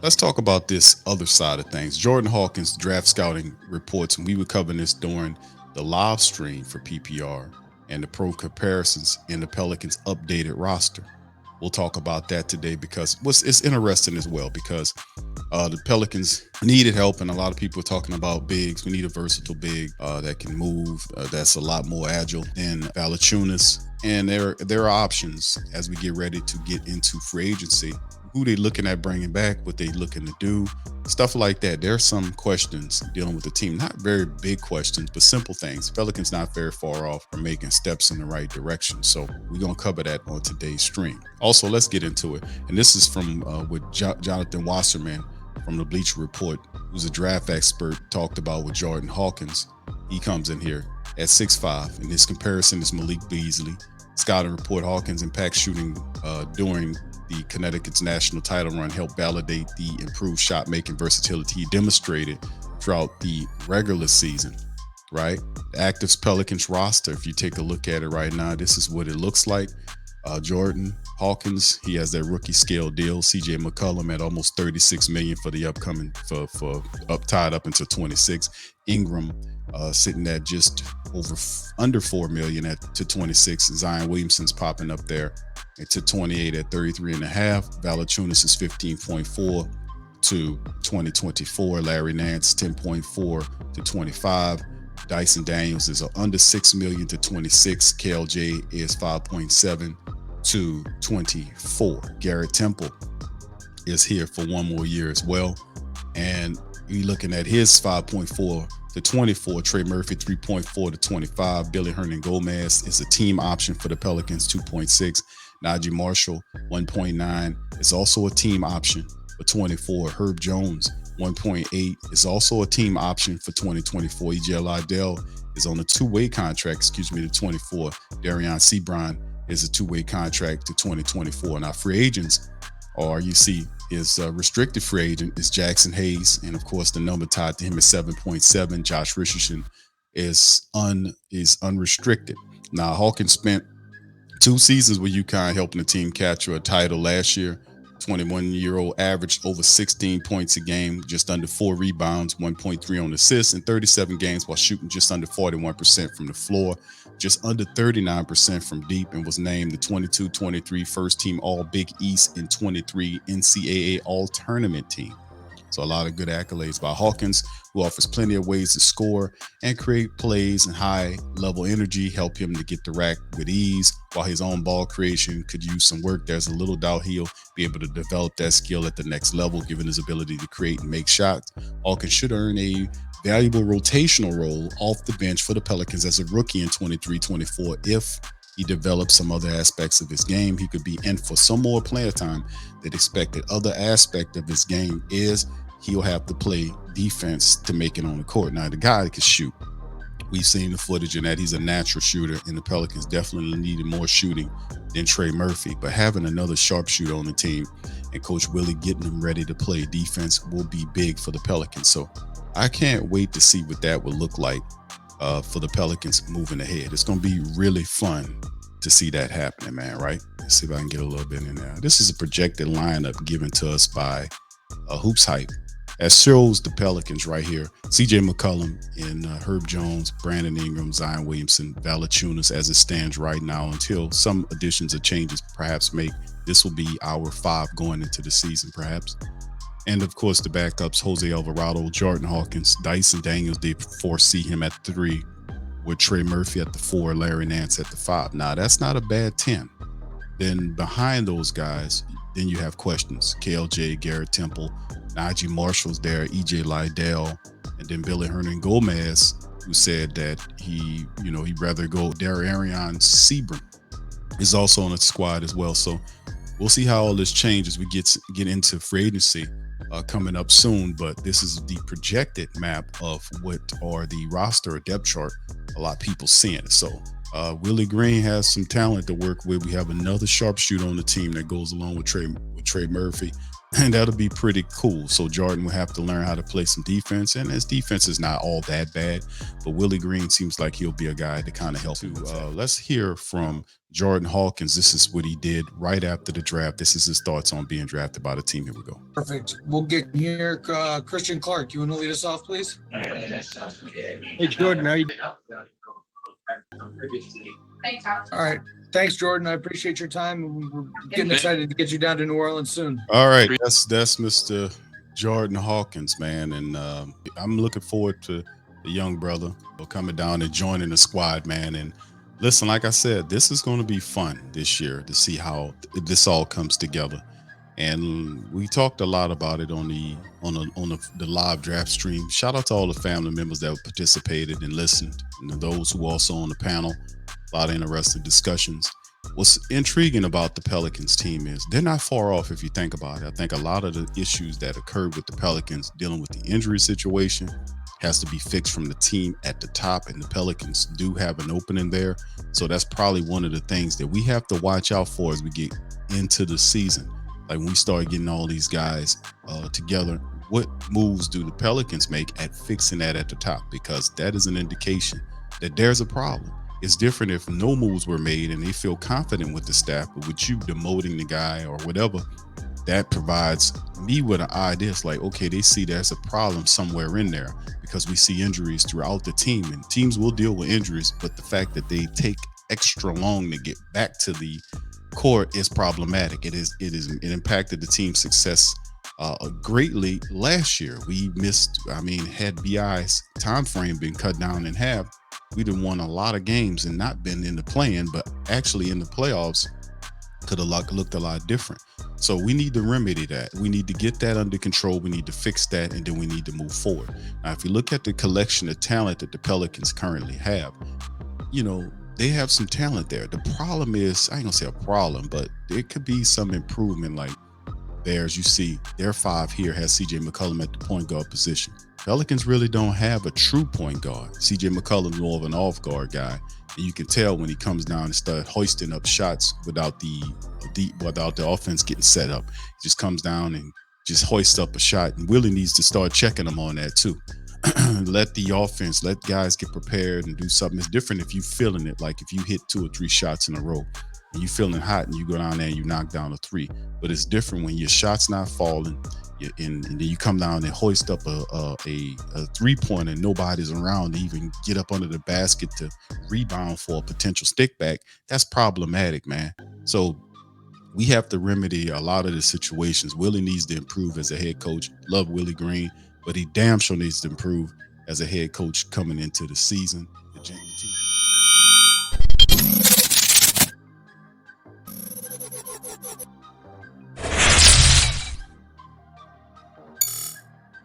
Let's talk about this other side of things. Jordan Hawkins draft scouting reports, and we were covering this during the live stream for PPR and the pro comparisons in the Pelicans updated roster. We'll talk about that today because it's interesting as well because the Pelicans needed help, and a lot of people are talking about bigs. We need a versatile big that can move, that's a lot more agile than Valachunas. And there are options as we get ready to get into free agency. Who they looking at bringing back? What they looking to do? Stuff like that. There are some questions dealing with the team. Not very big questions, but simple things. Pelicans not very far off from making steps in the right direction. So we're gonna cover that on today's stream. Also, let's get into it. And this is from with Jonathan Wasserman from the Bleacher Report, who's a draft expert, talked about with Jordan Hawkins. He comes in here at 6'5", and his comparison is Malik Beasley. Scouting report: Hawkins' impact shooting during the Connecticut's national title run helped validate the improved shot making versatility he demonstrated throughout the regular season. Right, the active Pelicans roster. If you take a look at it right now, this is what it looks like. Jordan Hawkins, he has that rookie scale deal. CJ McCollum at almost 36 million for the upcoming for up tied up into 26. Ingram sitting at just under 4 million at to 26. Zion Williamson's popping up there to 28 at 33 and a half. Valachunas is 15.4 to 2024. Larry Nance 10.4 to 25. Dyson Daniels is under 6 million to 26. KLJ is 5.7 to 24. Garrett Temple is here for one more year as well. And you're looking at his 5.4 to 24. Trey Murphy 3.4 to 25. Billy Hernan Gomez is a team option for the Pelicans, 2.6. Najee Marshall 1.9 is also a team option for 24. Herb Jones 1.8 is also a team option for 2024. EJ Liddell is on a two-way contract, to 24. Darion Sebron is a two-way contract to 2024. Now, free agents, or you see, is restricted free agent is Jackson Hayes, and of course, the number tied to him is 7.7. Josh Richardson is unrestricted. Now, Hawkins spent 2 seasons with UConn helping the team capture a title last year. 21-year-old averaged over 16 points a game, just under 4 rebounds, 1.3 on assists in 37 games while shooting just under 41% from the floor, just under 39% from deep, and was named the 22-23 first team All Big East and 23 NCAA All Tournament team. So a lot of good accolades by Hawkins, who offers plenty of ways to score and create plays and high level energy, help him to get the rack with ease, while his own ball creation could use some work. There's a little doubt he'll be able to develop that skill at the next level, given his ability to create and make shots. Hawkins should earn a valuable rotational role off the bench for the Pelicans as a rookie in 23-24 if he develops some other aspects of his game. He could be in for some more player time than expected. Other aspect of his game is he'll have to play defense to make it on the court. Now, the guy can shoot. We've seen the footage in that he's a natural shooter, and the Pelicans definitely needed more shooting than Trey Murphy. But having another sharpshooter on the team and Coach Willie getting them ready to play defense will be big for the Pelicans. So I can't wait to see what that will look like for the Pelicans moving ahead. It's going to be really fun to see that happening, man, right? Let's see if I can get a little bit in there. This is a projected lineup given to us by Hoops Hype. As shows the Pelicans right here: CJ McCollum and Herb Jones, Brandon Ingram, Zion Williamson, Valachunas as it stands right now until some additions or changes perhaps make. This will be our 5 going into the season, perhaps. And of course, the backups: Jose Alvarado, Jordan Hawkins, Dyson Daniels. They foresee him at 3, with Trey Murphy at the 4, Larry Nance at the 5. Now, that's not a bad 10. Then behind those guys, then you have questions: KLJ, Garrett Temple, Najee Marshall's there, EJ Liddell, and then Billy Hernan Gomez, who said that he'd rather go. Darion Sebron is also on the squad as well. So we'll see how all this changes. We get into free agency coming up soon, but this is the projected map of what are the roster or depth chart. A lot of people seeing it. So Willie Green has some talent to work with. We have another sharpshooter on the team that goes along with Trey Murphy. and that'll be pretty cool. So Jordan will have to learn how to play some defense, and his defense is not all that bad. But Willie Green seems like he'll be a guy to kind of help him. Let's hear from Jordan Hawkins. This is what he did right after the draft. This is his thoughts on being drafted by the team. Here we go. Perfect. We'll get here. Christian Clark, you want to lead us off, please? Hey, Jordan, how you? All right. Thanks, Jordan. I appreciate your time. We're getting excited to get you down to New Orleans soon. All right, that's Mr. Jordan Hawkins, man, and I'm looking forward to the young brother coming down and joining the squad, man. And listen, like I said, this is going to be fun this year to see how this all comes together. And we talked a lot about it on the live draft stream. Shout out to all the family members that participated and listened, and those who were also on the panel. A lot of interesting discussions. What's intriguing about the Pelicans team is they're not far off if you think about it. I think a lot of the issues that occurred with the Pelicans dealing with the injury situation has to be fixed from the team at the top, and the Pelicans do have an opening there. So that's probably one of the things that we have to watch out for as we get into the season. Like when we start getting all these guys together, what moves do the Pelicans make at fixing that at the top? Because that is an indication that there's a problem. It's different if no moves were made and they feel confident with the staff, but with you demoting the guy or whatever, that provides me with an idea. It's like, okay, they see there's a problem somewhere in there because we see injuries throughout the team, and teams will deal with injuries, but the fact that they take extra long to get back to the court is problematic. It impacted the team's success greatly last year. We missed, had BI's time frame been cut down in half, we'd have won a lot of games and not been in the play-in, but actually in the playoffs could have looked a lot different. So we need to remedy that. We need to get that under control. We need to fix that, and then we need to move forward. Now, if you look at the collection of talent that the Pelicans currently have, they have some talent there. The problem is, I ain't gonna say a problem, but there could be some improvement. Like Bears, you see, their five here has CJ McCollum at the point guard position. Pelicans really don't have a true point guard. CJ McCollum more of an off guard guy, and you can tell when he comes down and starts hoisting up shots without the offense getting set up. He just comes down and just hoists up a shot, and Willie needs to start checking him on that too. Let guys get prepared and do something. It's different if you feeling it, like if you hit 2 or 3 shots in a row and you feeling hot and you go down there and you knock down a 3. But it's different when your shot's not falling, and then you come down and hoist up a 3-pointer and nobody's around to even get up under the basket to rebound for a potential stick back. That's problematic, man. So we have to remedy a lot of the situations. Willie needs to improve as a head coach. Love Willie Green, but he damn sure needs to improve as a head coach coming into the season.